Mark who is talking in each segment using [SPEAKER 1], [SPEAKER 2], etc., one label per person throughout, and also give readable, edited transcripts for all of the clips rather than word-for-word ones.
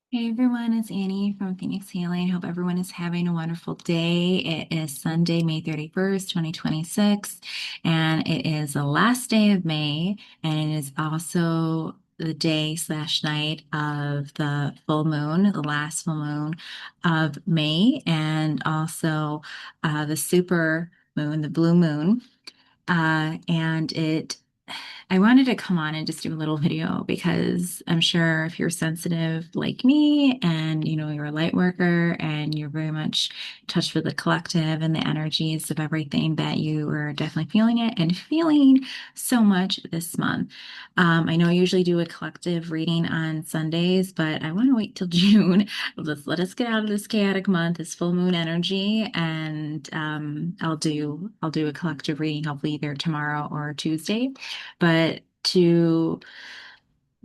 [SPEAKER 1] Hey everyone, it's Annie from Phoenix Healing. Hope everyone is having a wonderful day. It is Sunday, May 31st, 2026, and it is the last day of May, and it is also the day slash night of the full moon, the last full moon of May, and also the super moon, the blue moon. And I wanted to come on and just do a little video because I'm sure if you're sensitive like me and you're a light worker and you're very much in touch with the collective and the energies of everything that you are definitely feeling it and feeling so much this month. I know I usually do a collective reading on Sundays, but I want to wait till June. Let us get out of this chaotic month, this full moon energy, and I'll do a collective reading hopefully either tomorrow or Tuesday. But to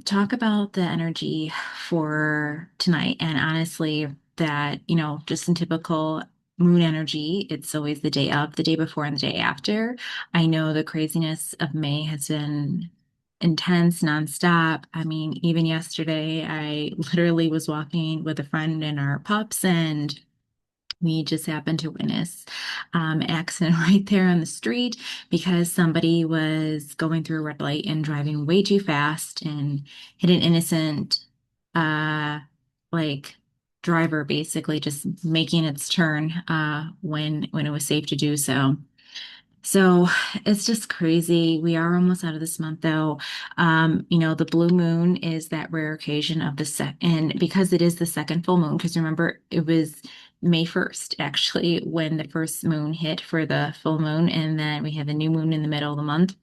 [SPEAKER 1] talk about the energy for tonight, and honestly, that, just in typical moon energy, it's always the day of, the day before, and the day after. I know the craziness of May has been intense, nonstop. I mean, even yesterday, I literally was walking with a friend and our pups, and we just happened to witness an accident right there on the street because somebody was going through a red light and driving way too fast and hit an innocent, uh, like driver, basically just making its turn when it was safe to do so. So it's just crazy. We are almost out of this month though. The blue moon is that rare occasion of the and because it is the second full moon, because remember it was May 1st actually when the first moon hit for the full moon, and then we have the new moon in the middle of the month.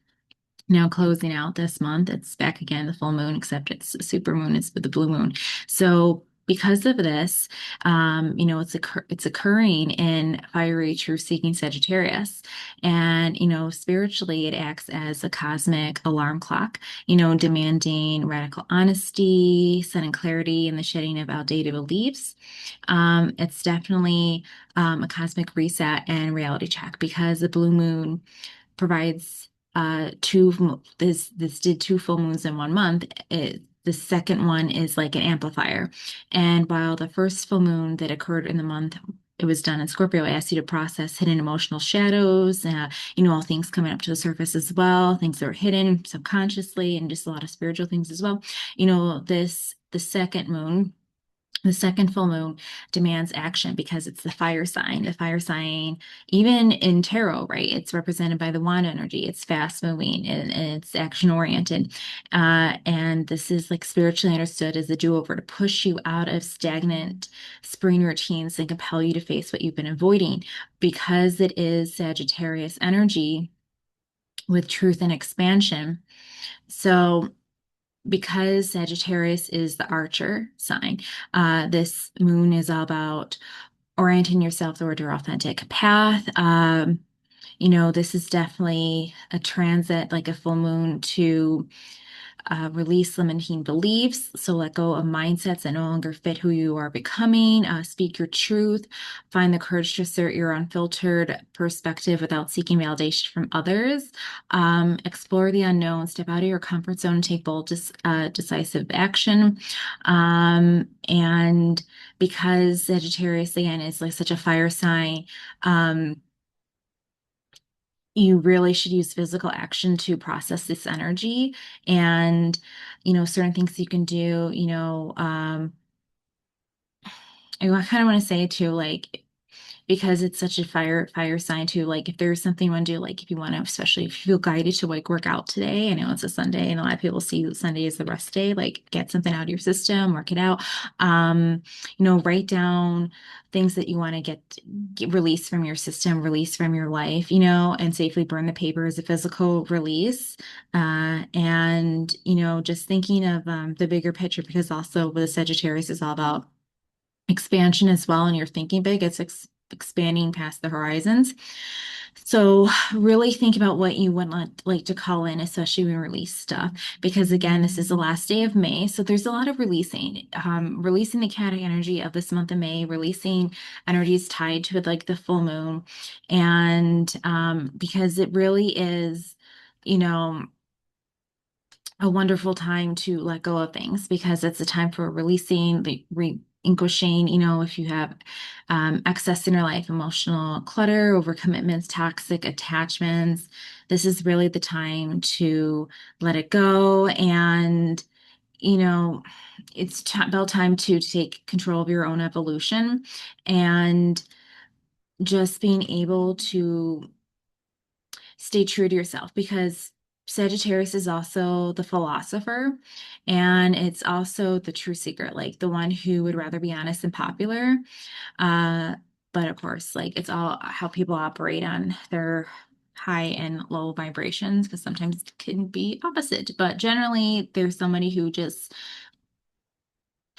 [SPEAKER 1] Now closing out this month, it's back again, the full moon, except it's a super moon, it's the blue moon. So because of this, it's occurring in fiery truth seeking Sagittarius. And, spiritually, it acts as a cosmic alarm clock, demanding radical honesty, sudden clarity, and the shedding of outdated beliefs. It's definitely a cosmic reset and reality check because the blue moon provides this did two full moons in 1 month. The second one is like an amplifier. And while the first full moon that occurred in the month, it was done in Scorpio, I asked you to process hidden emotional shadows, all things coming up to the surface as well, things that are hidden subconsciously, and just a lot of spiritual things as well. The second moon, the second full moon demands action because it's the fire sign. The fire sign, even in tarot, right? It's represented by the wand energy. It's fast moving and it's action oriented. And this is like spiritually understood as a do-over to push you out of stagnant spring routines and compel you to face what you've been avoiding. Because it is Sagittarius energy with truth and expansion. So because Sagittarius is the Archer sign, this moon is all about orienting yourself toward your authentic path. This is definitely a transit, like a full moon to release limiting beliefs. So let go of mindsets that no longer fit who you are becoming. Speak your truth. Find the courage to assert your unfiltered perspective without seeking validation from others. Explore the unknown. Step out of your comfort zone and take bold, decisive action. And because Sagittarius, again, is like such a fire sign, you really should use physical action to process this energy. And certain things you can do, I kind of want to say too, like, because it's such a fire sign too, like if there's something you want to do, like if you want to, especially if you feel guided to like work out today. I know it's a Sunday and a lot of people see Sunday as the rest day, like get something out of your system, work it out. Write down things that you want to get released from your system, release from your life, and safely burn the paper as a physical release. And just thinking of the bigger picture, because also with Sagittarius is all about expansion as well, and you're thinking big, it's expanding past the horizons. So really think about what you would like to call in, especially when we release stuff, because again, this is the last day of May. So there's a lot of releasing the chaotic energy of this month of May, releasing energies tied to like the full moon. And because it really is, you know, a wonderful time to let go of things because it's a time for releasing, relinquishing, if you have excess in your life, emotional clutter, overcommitments, toxic attachments. This is really the time to let it go. And, you know, it's about time to take control of your own evolution and just being able to stay true to yourself because Sagittarius is also the philosopher and it's also the true seeker, like the one who would rather be honest and popular. Uh, but of course, like it's all how people operate on their high and low vibrations because sometimes it can be opposite. But generally, there's somebody who just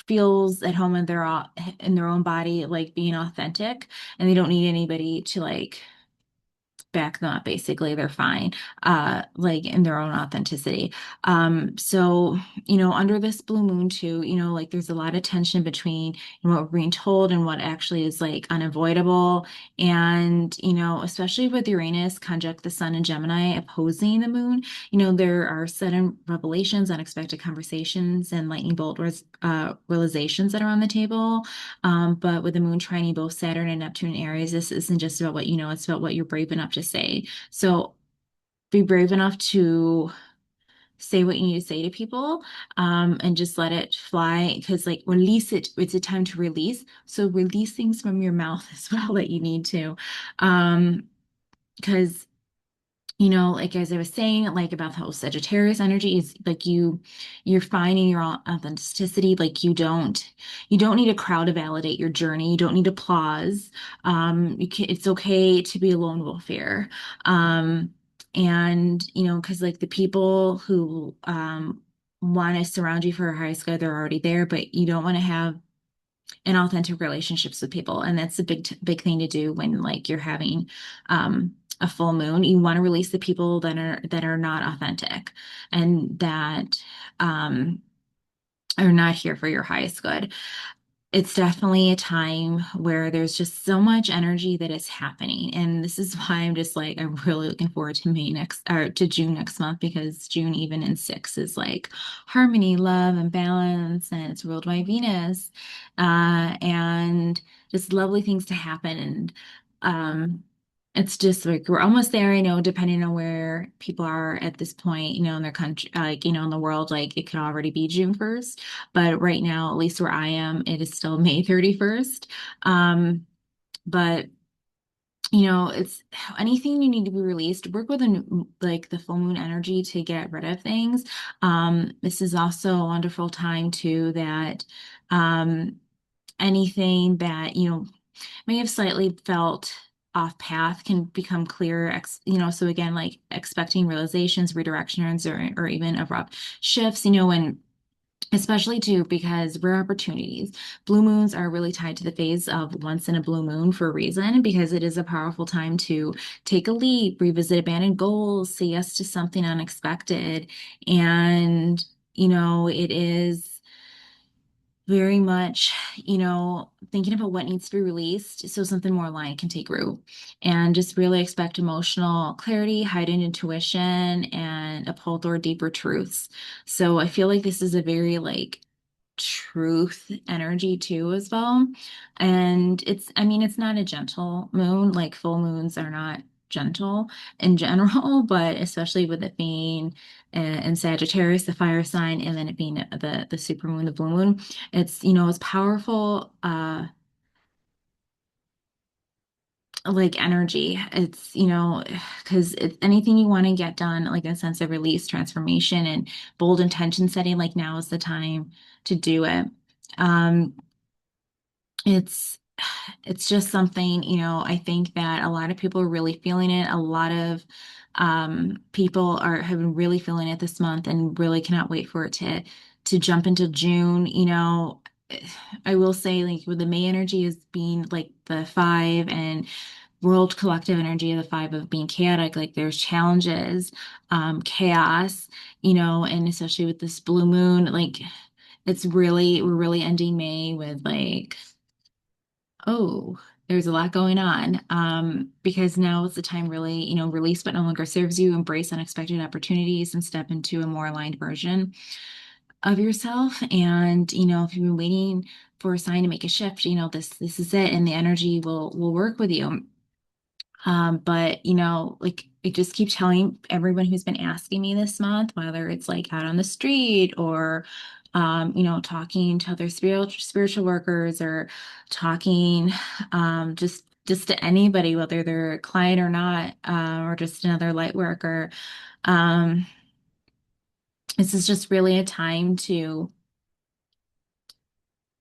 [SPEAKER 1] feels at home in their own body, like being authentic, and they don't need anybody to like back them up. Basically they're fine like in their own authenticity. So under this blue moon too, like there's a lot of tension between what we're being told and what actually is like unavoidable. And especially with Uranus conjunct the sun in Gemini opposing the moon, there are sudden revelations, unexpected conversations, and lightning bolt realizations that are on the table. But with the moon trining both Saturn and Neptune in Aries, this isn't just about what you know, it's about what you're brave enough to say. So be brave enough to say what you need to say to people, and just let it fly because like release it. It's a time to release. So release things from your mouth as well that you need to. Because like as I was saying, like about the whole Sagittarius energy is like you're finding your authenticity. Like you don't need a crowd to validate your journey. You don't need applause. It's okay to be a lone wolf here. Um, and because like the people who want to surround you for a high sky, they're already there, but you don't want to have inauthentic relationships with people. And that's a big thing to do when like you're having a full moon. You want to release the people that are not authentic and that um, are not here for your highest good. It's definitely a time where there's just so much energy that is happening. And this is why I'm really looking forward to May next or to June next month because June even in 6 is like harmony, love, and balance, and it's ruled by Venus. And just lovely things to happen. And it's just like we're almost there, depending on where people are at this point, in their country, like, in the world, like it could already be June 1st. But right now, at least where I am, it is still May 31st. But it's anything you need to be released, work with like the full moon energy to get rid of things. This is also a wonderful time too that um anything that, may have slightly felt off path can become clearer, so again, like expecting realizations, redirections, or even abrupt shifts, and especially too because rare opportunities. Blue moons are really tied to the phase of once in a blue moon for a reason, because it is a powerful time to take a leap, revisit abandoned goals, say yes to something unexpected. And, it is very much, thinking about what needs to be released so something more aligned can take root. And just really expect emotional clarity, heightened intuition, and uphold or deeper truths. So I feel like this is a very like truth energy too as well. And I mean, it's not a gentle moon, like full moons are not gentle in general, but especially with it being in Sagittarius, the fire sign, and then it being the super moon, the blue moon, it's powerful like energy. It's because it's anything you want to get done, like a sense of release, transformation, and bold intention setting, like now is the time to do it. um it's it's just something, I think that a lot of people are really feeling it. A lot of people have been really feeling it this month and really cannot wait for it to jump into June. I will say, like, with the May energy is being like the five, and world collective energy of the five of being chaotic, like there's challenges, chaos, and especially with this blue moon, like we're really ending May with like, oh. there's a lot going on. Because now is the time really, release what no longer serves you, embrace unexpected opportunities, and step into a more aligned version of yourself. And, if you've been waiting for a sign to make a shift, this is it, and the energy will work with you. But like I just keep telling everyone who's been asking me this month, whether it's like out on the street or talking to other spiritual workers or talking just to anybody, whether they're a client or not, or just another light worker. Um, this is just really a time to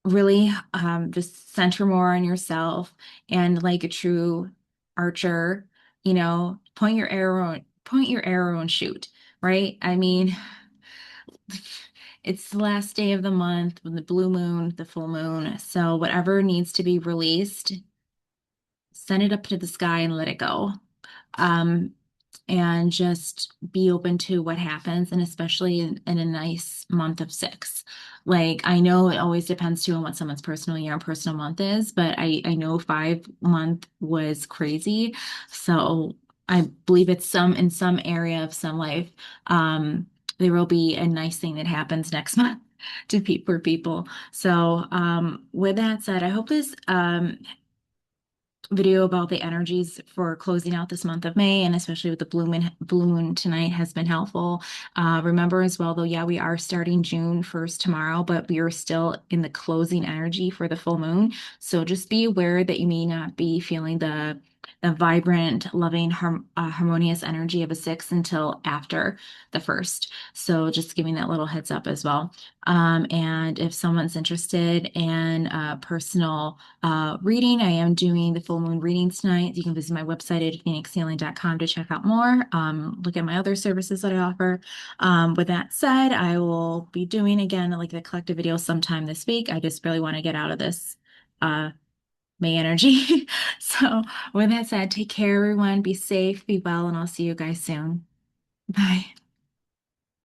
[SPEAKER 1] really just center more on yourself, and like a true archer, point your arrow and shoot, right? I mean, it's the last day of the month with the blue moon, the full moon. So whatever needs to be released, send it up to the sky and let it go. Um, and just be open to what happens, and especially in a nice month of six. Like, I know it always depends too on what someone's personal year and personal month is, but I know 5 month was crazy. So I believe it's in some area of some life. Um, there will be a nice thing that happens next month for people. So with that said, I hope this video about the energies for closing out this month of May, and especially with the blue moon tonight, has been helpful. Remember as well, though, yeah, we are starting June 1st tomorrow, but we are still in the closing energy for the full moon. So just be aware that you may not be feeling the vibrant, loving, harmonious energy of a six until after the first. So just giving that little heads up as well. And if someone's interested in personal reading, I am doing the full moon readings tonight. You can visit my website at phoenixhealing.com to check out more. Look at my other services that I offer. With that said, I will be doing again like the collective video sometime this week. I just really want to get out of this uh, May energy. So with that said, take care, everyone. Be safe, be well, and I'll see you guys soon. Bye.